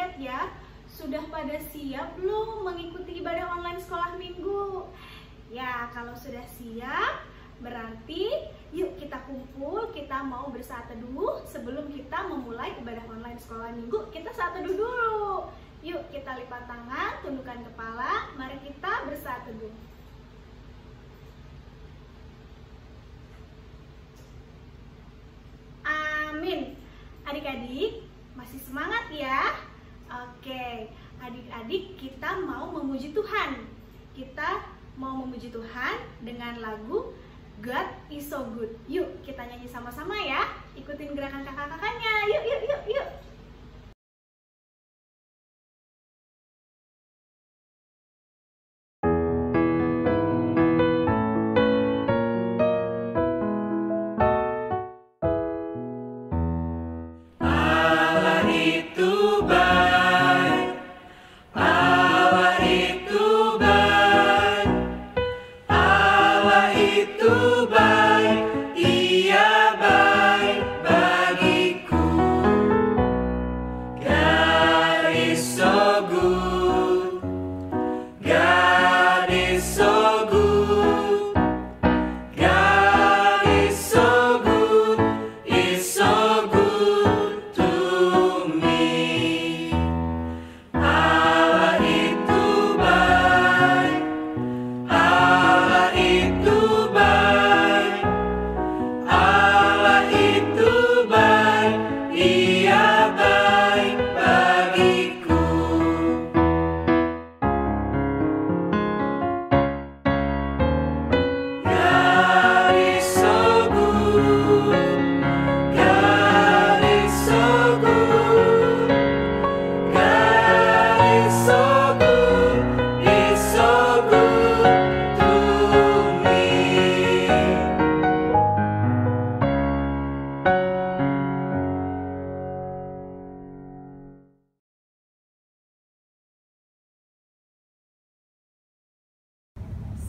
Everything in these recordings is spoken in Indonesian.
lihat ya, sudah pada siap belum mengikuti ibadah online sekolah minggu? Ya, kalau sudah siap, berarti yuk kita kumpul, kita mau bersaat teduh sebelum kita memulai ibadah online sekolah minggu. Kita saat teduh dulu. Yuk kita lipat tangan, tundukkan kepala, mari kita bersaat teduh. Amin. Adik-adik, masih semangat ya? Oke, adik-adik kita mau memuji Tuhan. Kita mau memuji Tuhan dengan lagu God is so good. Yuk kita nyanyi sama-sama ya. Ikutin gerakan kakak-kakaknya. Yuk, yuk, yuk, yuk.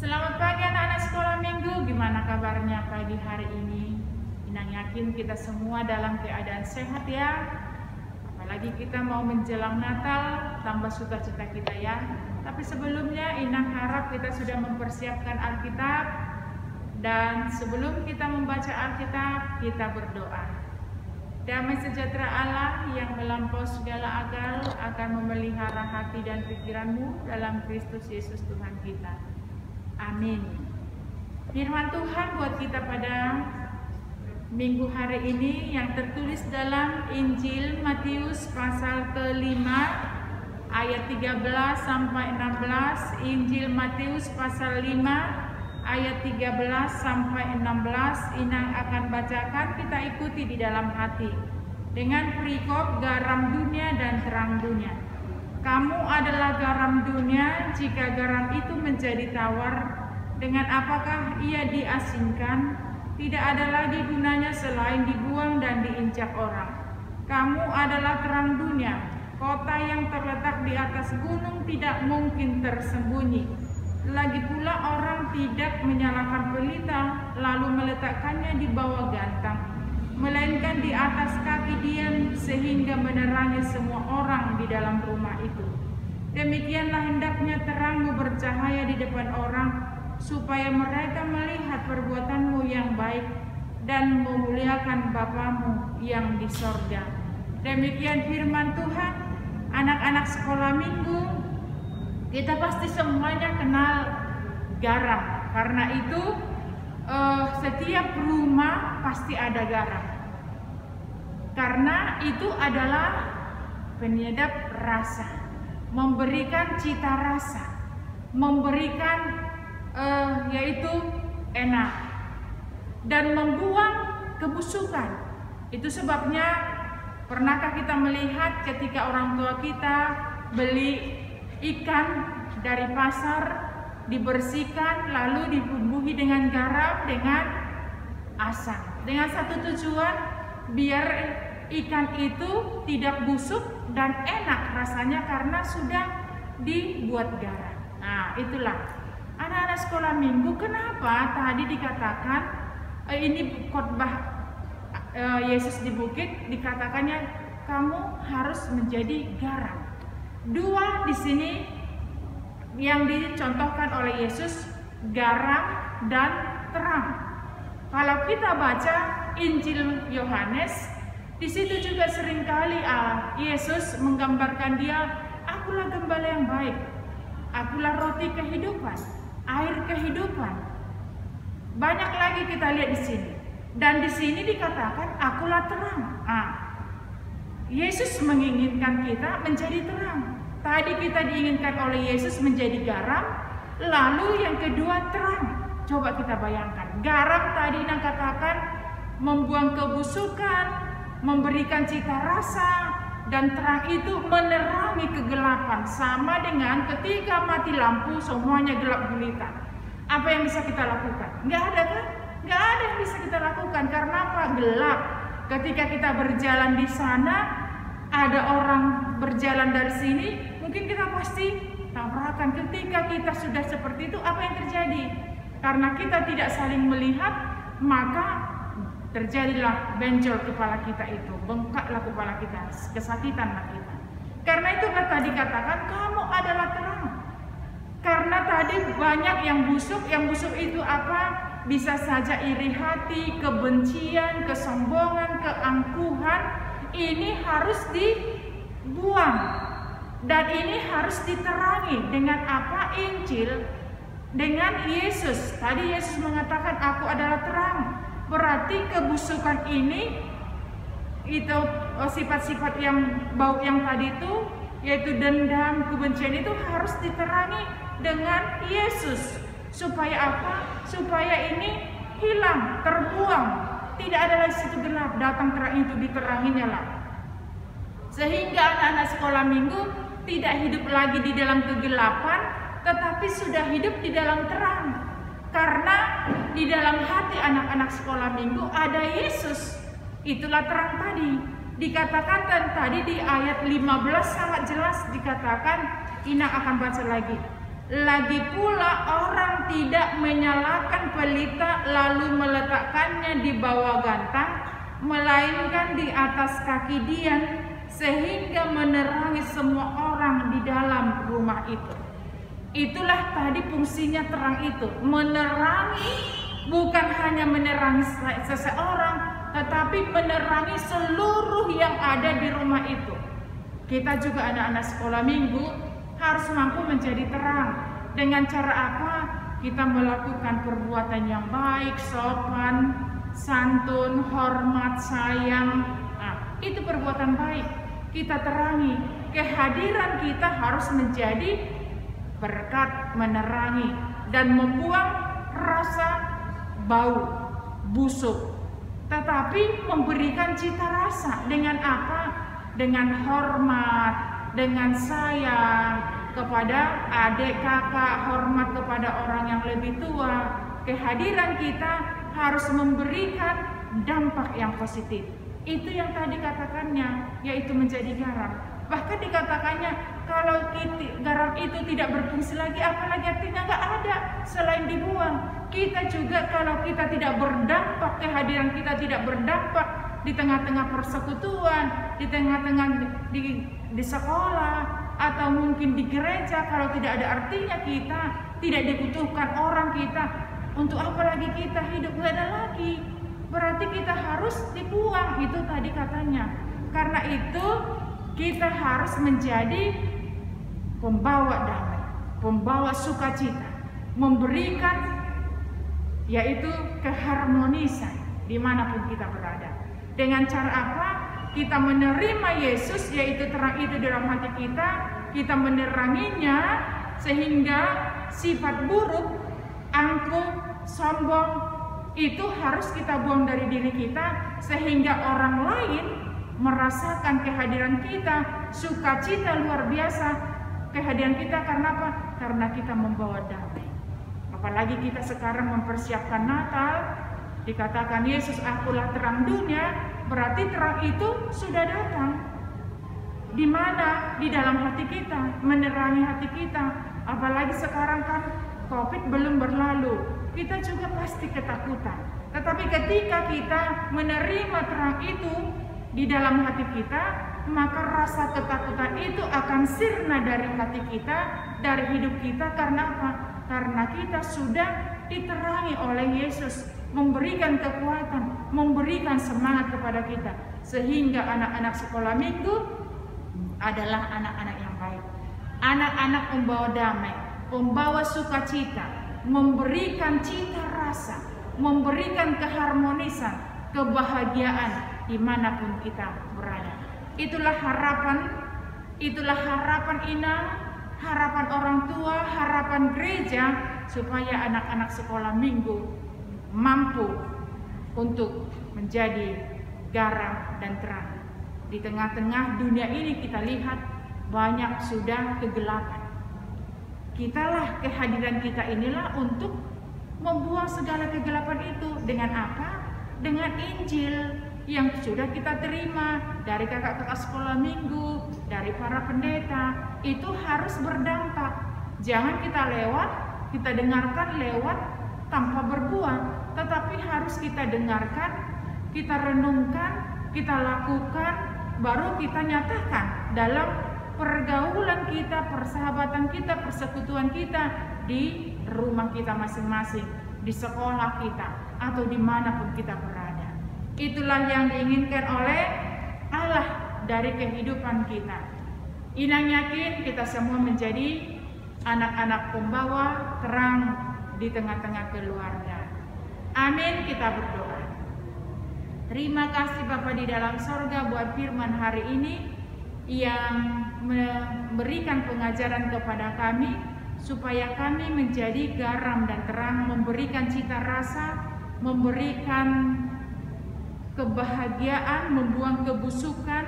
Selamat pagi anak-anak sekolah minggu, gimana kabarnya pagi hari ini? Inang yakin kita semua dalam keadaan sehat ya. Apalagi kita mau menjelang Natal, tambah sukacita kita ya. Tapi sebelumnya Inang harap kita sudah mempersiapkan Alkitab. Dan sebelum kita membaca Alkitab, kita berdoa. Damai sejahtera Allah yang melampaui segala akal akan memelihara hati dan pikiranmu dalam Kristus Yesus Tuhan kita. Amin. Firman Tuhan buat kita pada minggu hari ini yang tertulis dalam Injil Matius pasal ke-5 ayat 13 sampai 16. Injil Matius pasal 5 ayat 13 sampai 16. Inang akan bacakan, kita ikuti di dalam hati dengan perikop garam dunia dan terang dunia. Kamu adalah garam dunia. Jika garam itu menjadi tawar, dengan apakah ia diasinkan? Tidak ada lagi gunanya selain dibuang dan diinjak orang. Kamu adalah terang dunia. Kota yang terletak di atas gunung tidak mungkin tersembunyi. Lagi pula orang tidak menyalakan pelita lalu meletakkannya di bawah gantang, melainkan di atas kaki dian sehingga menerangi semua orang di dalam rumah itu. Demikianlah hendaknya terangmu bercahaya di depan orang, supaya mereka melihat perbuatanmu yang baik dan memuliakan Bapamu yang di sorga. Demikian firman Tuhan. Anak-anak sekolah minggu, kita pasti semuanya kenal garam. Karena itu setiap rumah pasti ada garam. Karena itu adalah penyedap rasa, memberikan cita rasa, memberikan yaitu enak dan membuang kebusukan. Itu sebabnya pernahkah kita melihat ketika orang tua kita beli ikan dari pasar, dibersihkan lalu dibumbuhi dengan garam dengan asam, dengan satu tujuan biar ikan itu tidak busuk dan enak rasanya karena sudah dibuat garam. Nah, itulah anak-anak sekolah minggu, kenapa tadi dikatakan ini khotbah Yesus di bukit, dikatakannya kamu harus menjadi garam. Dua di sini yang dicontohkan oleh Yesus, garam dan terang. Kalau kita baca Injil Yohanes, di situ juga seringkali Yesus menggambarkan dia, akulah gembala yang baik, akulah roti kehidupan, air kehidupan. Banyak lagi kita lihat di sini. Dan di sini dikatakan akulah terang. Yesus menginginkan kita menjadi terang. Tadi kita diinginkan oleh Yesus menjadi garam, lalu yang kedua terang. Coba kita bayangkan, garam tadi yang katakan membuang kebusukan, memberikan cita rasa, dan terang itu menerangi kegelapan. Sama dengan ketika mati lampu semuanya gelap gulita. Apa yang bisa kita lakukan? Nggak ada kan? Nggak ada yang bisa kita lakukan. Karena apa? Gelap. Ketika kita berjalan di sana, ada orang berjalan dari sini, mungkin kita pasti tabrakan. Ketika kita sudah seperti itu, apa yang terjadi? Karena kita tidak saling melihat, maka terjadilah benjol kepala kita itu, bengkaklah kepala kita, kesakitanlah kita. Karena itu tadi katakan kamu adalah terang. Karena tadi banyak yang busuk itu apa? Bisa saja iri hati, kebencian, kesombongan, keangkuhan. Ini harus dibuang. Dan ini harus diterangi dengan apa? Injil, dengan Yesus. Tadi Yesus mengatakan aku adalah terang. Berarti kebusukan ini itu sifat-sifat yang bau yang tadi itu, yaitu dendam, kebencian itu harus diterangi dengan Yesus. Supaya apa? Supaya ini hilang, terbuang. Tidak ada lagi situ gelap, datang terang itu diteranginya lah. Sehingga anak-anak sekolah minggu tidak hidup lagi di dalam kegelapan, tetapi sudah hidup di dalam terang. Karena di dalam hati anak-anak sekolah minggu ada Yesus. Itulah terang tadi. Dikatakan tadi di ayat 15 sangat jelas dikatakan, Ina akan baca lagi. Lagi pula orang tidak menyalakan pelita lalu meletakkannya di bawah gantang, melainkan di atas kaki dian, sehingga menerangi semua orang di dalam rumah itu. Itulah tadi fungsinya terang itu, menerangi, bukan hanya menerangi seseorang, tetapi menerangi seluruh yang ada di rumah itu. Kita juga anak-anak sekolah minggu harus mampu menjadi terang. Dengan cara apa? Kita melakukan perbuatan yang baik, sopan, santun, hormat, sayang. Itu perbuatan baik. Kita terangi. Kehadiran kita harus menjadi berkat, menerangi dan membuang rasa bau, busuk. Tetapi memberikan cita rasa dengan apa? Dengan hormat, dengan sayang kepada adik kakak, hormat kepada orang yang lebih tua. Kehadiran kita harus memberikan dampak yang positif. Itu yang tadi katakannya, yaitu menjadi garam. Bahkan dikatakannya kalau garam itu tidak berfungsi lagi, apalagi artinya nggak ada selain dibuang. Kita juga kalau kita tidak berdampak, kehadiran kita tidak berdampak di tengah-tengah persekutuan, di tengah-tengah di sekolah, atau mungkin di gereja, kalau tidak ada artinya kita, tidak dibutuhkan orang kita, untuk apa lagi kita hidup? Nggak ada lagi. Berarti kita harus dibuang, itu tadi katanya. Karena itu kita harus menjadi pembawa damai, pembawa sukacita, memberikan yaitu keharmonisan dimanapun kita berada. Dengan cara apa? Kita menerima Yesus, yaitu terang itu dalam hati kita, kita meneranginya sehingga sifat buruk, angkuh, sombong itu harus kita buang dari diri kita, sehingga orang lain merasakan kehadiran kita, sukacita luar biasa kehadiran kita. Karena apa? Karena kita membawa damai. Apalagi kita sekarang mempersiapkan Natal, dikatakan Yesus akulah terang dunia. Berarti terang itu sudah datang. Di mana? Di dalam hati kita, menerangi hati kita. Apalagi sekarang kan COVID belum berlalu, kita juga pasti ketakutan. Tetapi ketika kita menerima terang itu di dalam hati kita, maka rasa ketakutan itu akan sirna dari hati kita, dari hidup kita. Karena apa? Karena kita sudah diterangi oleh Yesus, memberikan kekuatan, memberikan semangat kepada kita, sehingga anak-anak sekolah minggu adalah anak-anak yang baik, anak-anak pembawa damai, pembawa sukacita, memberikan cita rasa, memberikan keharmonisan, kebahagiaan dimanapun kita berada. Itulah harapan Inang, harapan orang tua, harapan gereja, supaya anak-anak sekolah minggu mampu untuk menjadi garam dan terang. Di tengah-tengah dunia ini kita lihat banyak sudah kegelapan. Kitalah, kehadiran kita inilah untuk membuang segala kegelapan itu. Dengan apa? Dengan Injil yang sudah kita terima dari kakak-kakak sekolah minggu, dari para pendeta. Itu harus berdampak. Jangan kita dengarkan lewat tanpa berbuat, tetapi harus kita dengarkan, kita renungkan, kita lakukan, baru kita nyatakan dalam pergaulan kita, persahabatan kita, persekutuan kita, di rumah kita masing-masing, di sekolah kita, atau dimanapun kita berada. Itulah yang diinginkan oleh Allah dari kehidupan kita. Inang yakin kita semua menjadi anak-anak pembawa terang di tengah-tengah keluarga. Amin, kita berdoa. Terima kasih Bapa di dalam sorga buat firman hari ini yang memberikan pengajaran kepada kami, supaya kami menjadi garam dan terang, memberikan cita rasa, memberikan kebahagiaan, membuang kebusukan,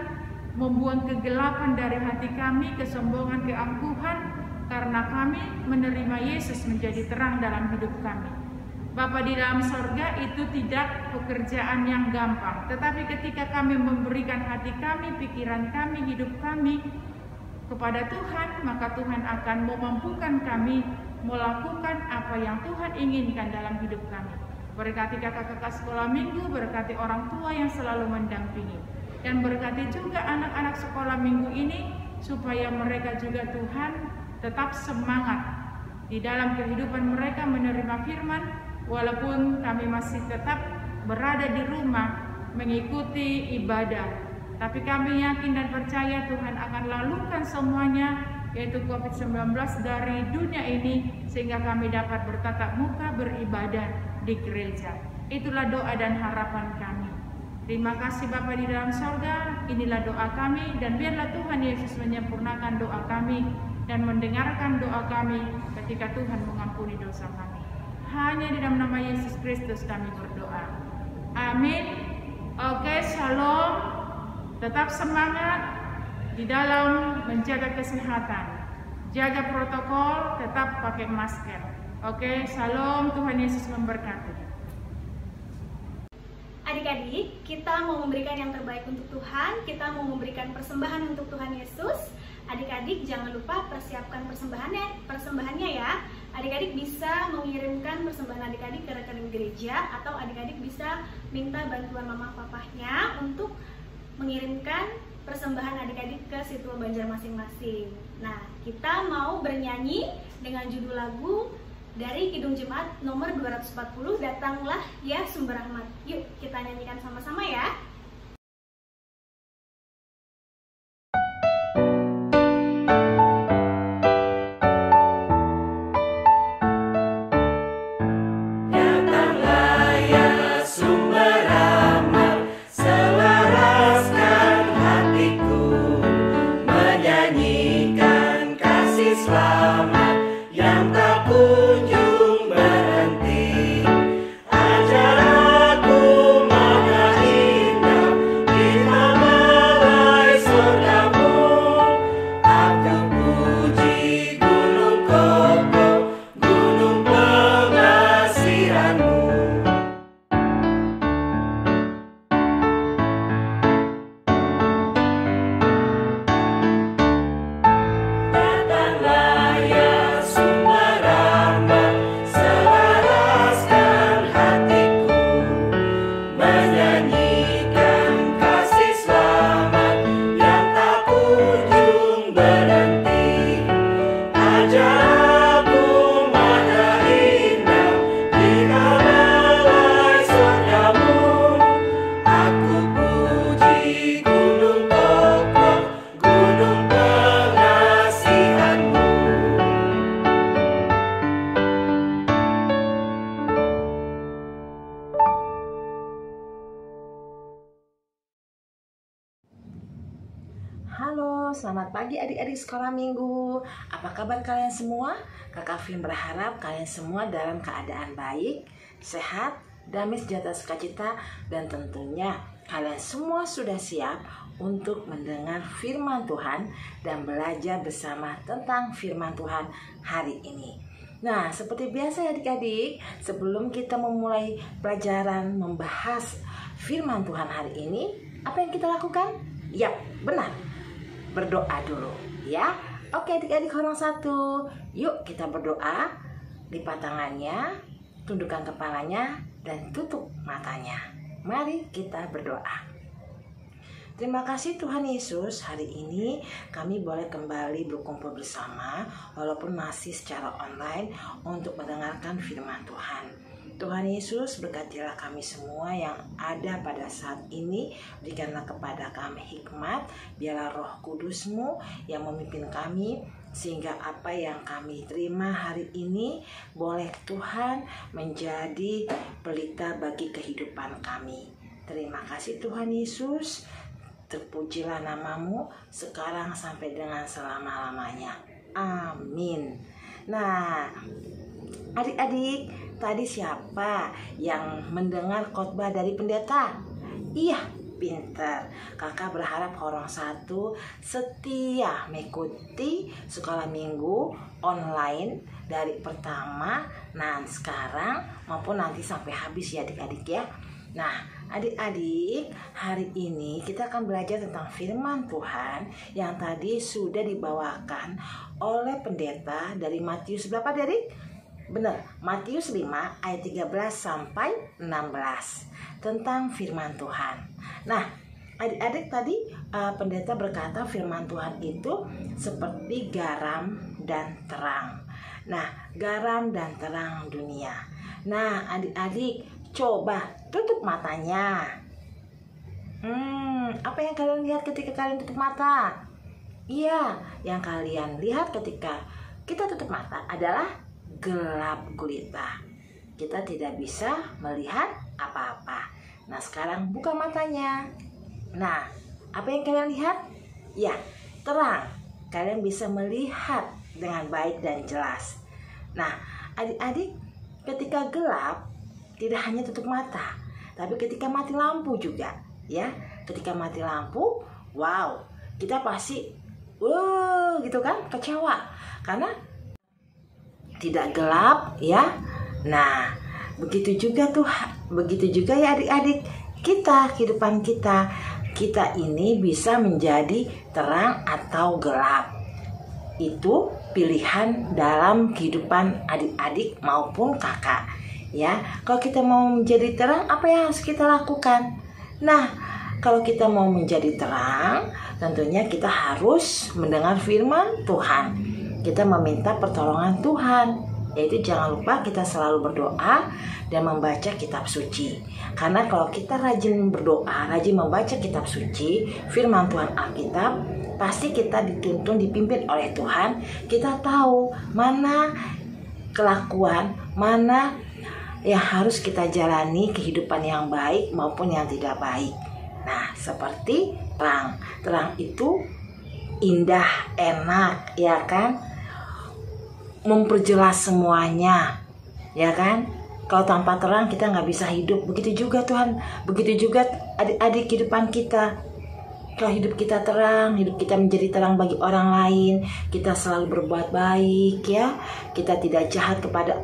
membuang kegelapan dari hati kami, kesombongan, keangkuhan, karena kami menerima Yesus menjadi terang dalam hidup kami. Bapa di dalam sorga, itu tidak pekerjaan yang gampang, tetapi ketika kami memberikan hati kami, pikiran kami, hidup kami kepada Tuhan, maka Tuhan akan memampukan kami melakukan apa yang Tuhan inginkan dalam hidup kami. Berkati kakak-kakak sekolah minggu, berkati orang tua yang selalu mendampingi, dan berkati juga anak-anak sekolah minggu ini, supaya mereka juga Tuhan tetap semangat di dalam kehidupan mereka menerima firman, walaupun kami masih tetap berada di rumah mengikuti ibadah. Tapi kami yakin dan percaya Tuhan akan lalukan semuanya, yaitu COVID-19 dari dunia ini, sehingga kami dapat bertatap muka beribadah di gereja. Itulah doa dan harapan kami. Terima kasih Bapa di dalam sorga, inilah doa kami, dan biarlah Tuhan Yesus menyempurnakan doa kami dan mendengarkan doa kami ketika Tuhan mengampuni dosa kami. Hanya di dalam nama Yesus Kristus kami berdoa. Amin. Oke, shalom. Tetap semangat di dalam menjaga kesehatan. Jaga protokol, tetap pakai masker. Oke, shalom. Tuhan Yesus memberkati. Adik-adik, kita mau memberikan yang terbaik untuk Tuhan. Kita mau memberikan persembahan untuk Tuhan Yesus. Adik-adik jangan lupa persiapkan persembahannya ya. Adik-adik bisa mengirimkan persembahan adik-adik ke rekening gereja, atau adik-adik bisa minta bantuan mama papahnya untuk mengirimkan persembahan adik-adik ke Situl Banjar masing-masing. Nah, kita mau bernyanyi dengan judul lagu dari Kidung Jemaat nomor 240, Datanglah Ya Sumber Rahmat. Yuk kita nyanyikan sama-sama ya. Datanglah ya selamat pagi adik-adik sekolah minggu. Apa kabar kalian semua? Kakak Vin berharap kalian semua dalam keadaan baik, sehat, damai sejahtera sukacita, dan tentunya kalian semua sudah siap untuk mendengar firman Tuhan dan belajar bersama tentang firman Tuhan hari ini. Nah, seperti biasa ya adik-adik, sebelum kita memulai pelajaran membahas firman Tuhan hari ini, apa yang kita lakukan? Yap, benar. Berdoa dulu, ya. Oke adik-adik horong satu. Yuk kita berdoa. Lipat tangannya, tundukkan kepalanya, dan tutup matanya. Mari kita berdoa. Terima kasih Tuhan Yesus, hari ini kami boleh kembali berkumpul bersama walaupun masih secara online untuk mendengarkan firman Tuhan. Tuhan Yesus, berkatilah kami semua yang ada pada saat ini. Berikanlah kepada kami hikmat, biarlah Roh Kudus-Mu yang memimpin kami, sehingga apa yang kami terima hari ini boleh Tuhan menjadi pelita bagi kehidupan kami. Terima kasih Tuhan Yesus. Terpujilah nama-Mu sekarang sampai dengan selama-lamanya. Amin. Nah, adik-adik, tadi siapa yang mendengar khotbah dari pendeta? Iya, pinter. Kakak berharap horong satu setia mengikuti sekolah minggu online dari pertama, sekarang maupun nanti sampai habis ya adik-adik ya. Nah, adik-adik, hari ini kita akan belajar tentang firman Tuhan yang tadi sudah dibawakan oleh pendeta dari Matius berapa, Derik? Benar, Matius 5 ayat 13 sampai 16 tentang firman Tuhan. Nah, adik-adik tadi pendeta berkata firman Tuhan itu seperti garam dan terang. Nah, garam dan terang dunia. Nah, adik-adik coba tutup matanya. Apa yang kalian lihat ketika kalian tutup mata? Iya, yang kalian lihat ketika kita tutup mata adalah gelap gulita. Kita tidak bisa melihat apa-apa. Nah, sekarang buka matanya. Nah, apa yang kalian lihat? Ya, terang. Kalian bisa melihat dengan baik dan jelas. Nah, adik-adik, ketika gelap tidak hanya tutup mata, tapi ketika mati lampu juga, ya. Ketika mati lampu, wow, kita pasti, gitu kan, kecewa karena tidak gelap, ya. Nah, begitu juga ya adik-adik, kehidupan kita ini bisa menjadi terang atau gelap. Itu pilihan dalam kehidupan adik-adik maupun kakak. Ya, kalau kita mau menjadi terang, apa yang harus kita lakukan? Nah, kalau kita mau menjadi terang, tentunya kita harus mendengar firman Tuhan. Kita meminta pertolongan Tuhan, yaitu jangan lupa kita selalu berdoa dan membaca kitab suci. Karena kalau kita rajin berdoa, rajin membaca kitab suci, firman Tuhan Alkitab, pasti kita dituntun, dipimpin oleh Tuhan. Kita tahu mana kelakuan, mana yang harus kita jalani, kehidupan yang baik maupun yang tidak baik. Nah, seperti terang. Terang itu indah, enak, ya kan? Memperjelas semuanya, ya kan? Kalau tanpa terang kita nggak bisa hidup. Begitu juga Tuhan, begitu juga adik-adik kehidupan kita. Kalau hidup kita terang, hidup kita menjadi terang bagi orang lain, kita selalu berbuat baik, ya. Kita tidak jahat kepada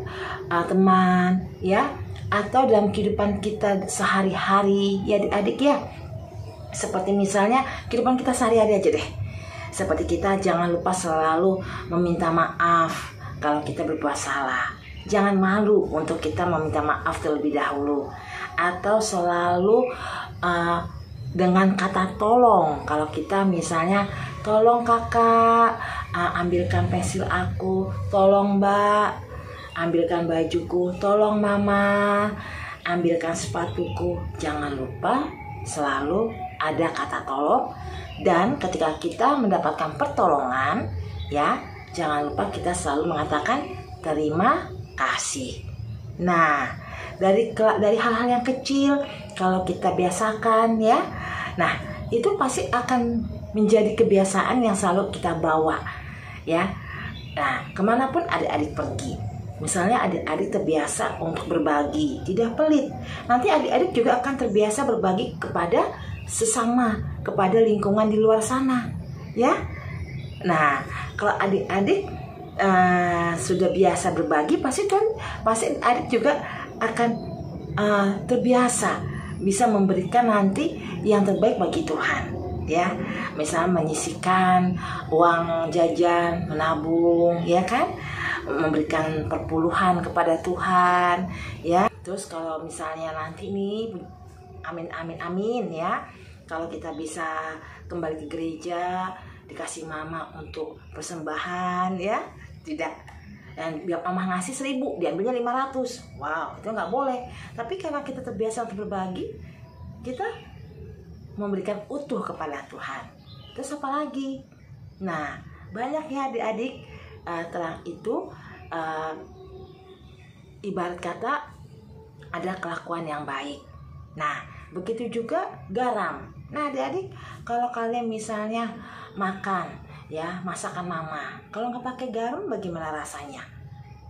teman, ya. Atau dalam kehidupan kita sehari-hari, ya adik-adik ya. Seperti misalnya kehidupan kita sehari-hari aja deh. Seperti kita jangan lupa selalu meminta maaf kalau kita berbuat salah. Jangan malu untuk kita meminta maaf terlebih dahulu. Atau selalu dengan kata tolong. Kalau kita misalnya, tolong kakak, ambilkan pensil aku, tolong mbak, ambilkan bajuku, tolong mama, ambilkan sepatuku. Jangan lupa selalu ada kata tolong. Dan ketika kita mendapatkan pertolongan, ya, jangan lupa kita selalu mengatakan terima kasih. Nah, dari hal-hal yang kecil kalau kita biasakan, ya, nah itu pasti akan menjadi kebiasaan yang selalu kita bawa, ya. Nah, kemanapun adik-adik pergi, misalnya adik-adik terbiasa untuk berbagi, tidak pelit. Nanti adik-adik juga akan terbiasa berbagi kepada sesama, kepada lingkungan di luar sana, ya. Nah, kalau adik-adik sudah biasa berbagi, pasti adik juga akan terbiasa bisa memberikan nanti yang terbaik bagi Tuhan, ya. Misalnya menyisihkan uang jajan, menabung, ya kan, memberikan perpuluhan kepada Tuhan, ya. Terus kalau misalnya nanti nih, amin ya, kalau kita bisa kembali ke gereja, dikasih mama untuk persembahan, ya, tidak. Dan biar mama ngasih 1.000, diambilnya 500. Wow, itu nggak boleh. Tapi karena kita terbiasa untuk berbagi, kita memberikan utuh kepada Tuhan. Terus apa lagi? Nah, banyak ya adik-adik, terang itu ibarat kata ada kelakuan yang baik. Nah, begitu juga garam. Nah, adik-adik, kalau kalian misalnya makan, ya, masakan mama, kalau nggak pakai garam bagaimana rasanya?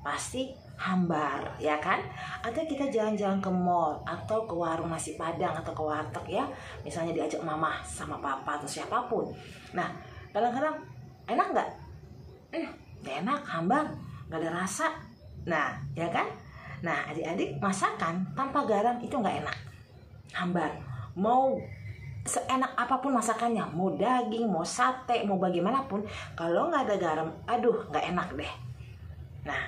Pasti hambar, ya kan? Atau kita jalan-jalan ke mall atau ke warung nasi padang atau ke warteg, ya, misalnya diajak mama sama papa atau siapapun. Nah, kadang-kadang enak nggak? Nggak enak, hambar, nggak ada rasa. Nah, ya kan? Nah, adik-adik, masakan tanpa garam itu nggak enak, hambar. Mau seenak apapun masakannya, mau daging, mau sate, mau bagaimanapun, kalau nggak ada garam, aduh, nggak enak deh. Nah,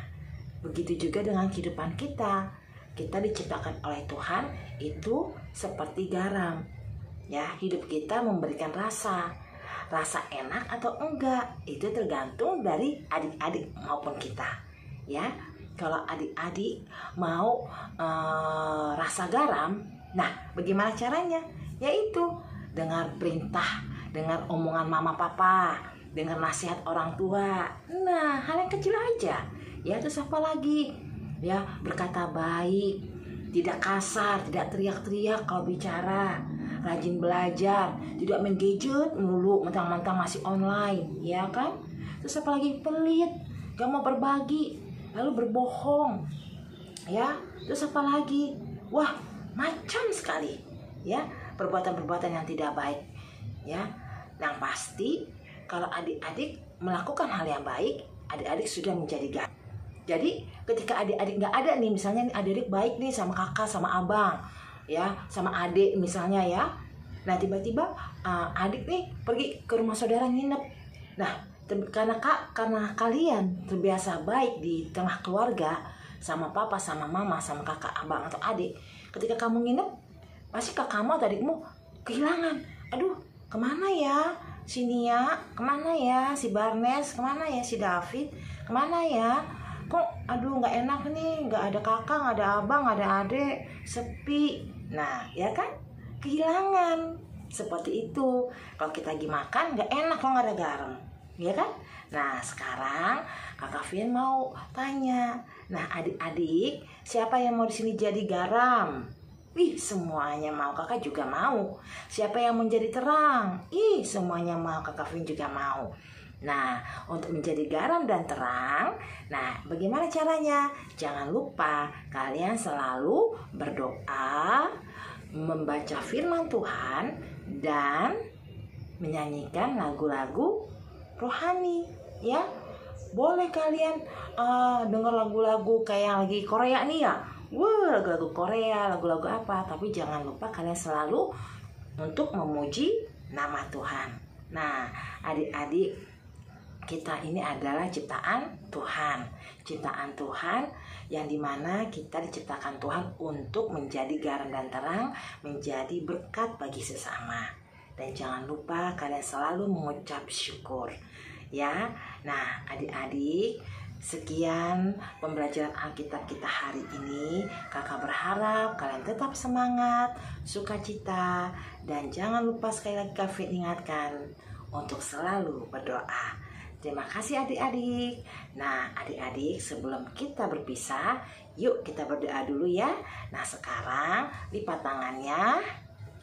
begitu juga dengan kehidupan kita. Kita diciptakan oleh Tuhan itu seperti garam, ya. Hidup kita memberikan rasa enak atau enggak, itu tergantung dari adik-adik maupun kita, ya. Kalau adik-adik mau rasa garam, nah, bagaimana caranya? Yaitu dengar perintah, dengar omongan mama papa, dengar nasihat orang tua. Nah, hal yang kecil aja, ya. Terus apa lagi? Ya, berkata baik, tidak kasar, tidak teriak-teriak kalau bicara, rajin belajar, tidak main gadget mulu, mentang-mentang masih online, ya kan? Terus apa lagi? Pelit, gak mau berbagi, lalu berbohong, ya. Terus apa lagi? Wah, macam sekali, ya, perbuatan-perbuatan yang tidak baik, ya. Yang pasti kalau adik-adik melakukan hal yang baik, adik-adik sudah menjadi garam. Jadi ketika adik-adik nggak ada nih, misalnya adik-adik baik nih sama kakak, sama abang, ya, sama adik misalnya, ya. Nah, tiba-tiba adik nih pergi ke rumah saudara nginep. Nah, karena kalian terbiasa baik di tengah keluarga, sama papa, sama mama, sama kakak, abang atau adik, ketika kamu nginep, pasti kakakmu atau adikmu kehilangan. Aduh, kemana ya si Nia, kemana ya si Barnes, kemana ya si David, kemana ya? Kok aduh nggak enak nih, nggak ada kakak, nggak ada abang, nggak ada adik, sepi. Nah, ya kan, kehilangan. Seperti itu. Kalau kita lagi makan nggak enak kalau nggak ada garam, ya kan? Nah, sekarang Kakak Fian mau tanya. Nah, adik-adik, siapa yang mau di sini jadi garam? Ih, semuanya mau, kakak juga mau. Siapa yang menjadi terang? Ih, semuanya mau, kakak Fian juga mau. Nah, untuk menjadi garam dan terang, nah, bagaimana caranya? Jangan lupa kalian selalu berdoa, membaca firman Tuhan, dan menyanyikan lagu-lagu rohani, ya. Boleh kalian dengar lagu-lagu kayak yang lagi Korea nih, ya. Wah, lagu-lagu Korea, lagu-lagu apa, tapi jangan lupa kalian selalu untuk memuji nama Tuhan. Nah, adik-adik, kita ini adalah ciptaan Tuhan. Ciptaan Tuhan yang dimana kita diciptakan Tuhan untuk menjadi garam dan terang, menjadi berkat bagi sesama. Dan jangan lupa kalian selalu mengucap syukur, ya. Nah, adik-adik, sekian pembelajaran Alkitab kita hari ini. Kakak berharap kalian tetap semangat, sukacita, dan jangan lupa sekali lagi Kak Fit ingatkan untuk selalu berdoa. Terima kasih adik-adik. Nah, adik-adik, sebelum kita berpisah, yuk kita berdoa dulu, ya. Nah, sekarang lipat tangannya,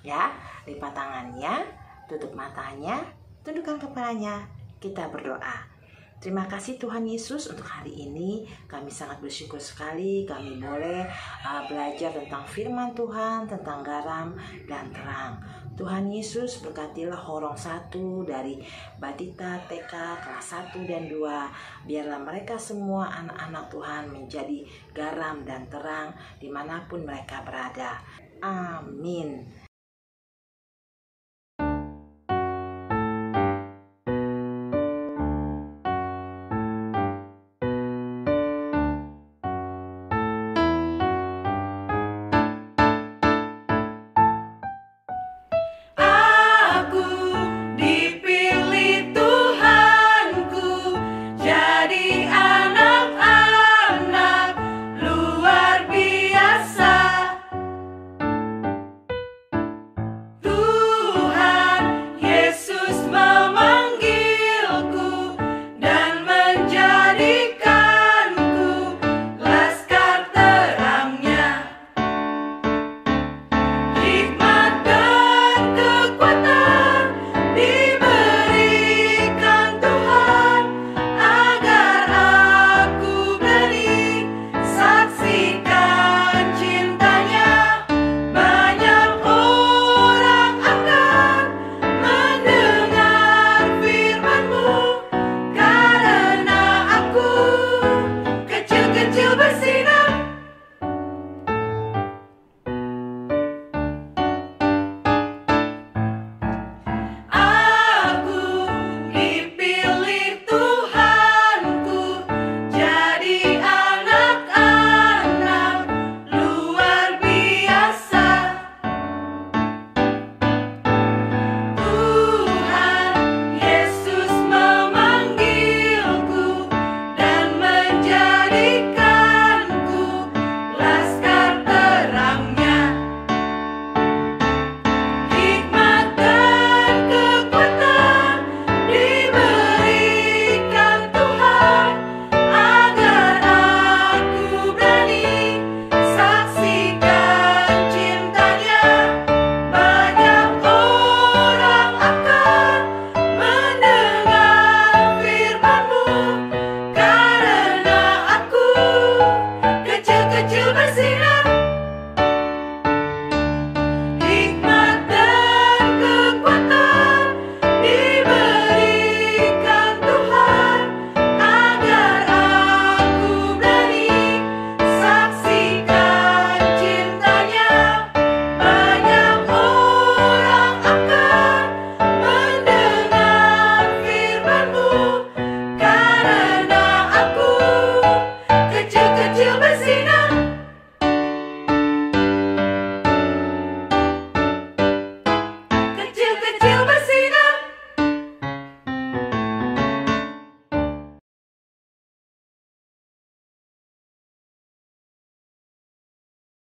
ya. Lipat tangannya, tutup matanya, Tundukkan kepalanya, kita berdoa. Terima kasih Tuhan Yesus untuk hari ini. Kami sangat bersyukur sekali kami boleh belajar tentang firman Tuhan, tentang garam dan terang. Tuhan Yesus berkatilah Horong 1 dari Batita TK kelas 1 dan 2. Biarlah mereka semua anak-anak Tuhan menjadi garam dan terang dimanapun mereka berada. Amin.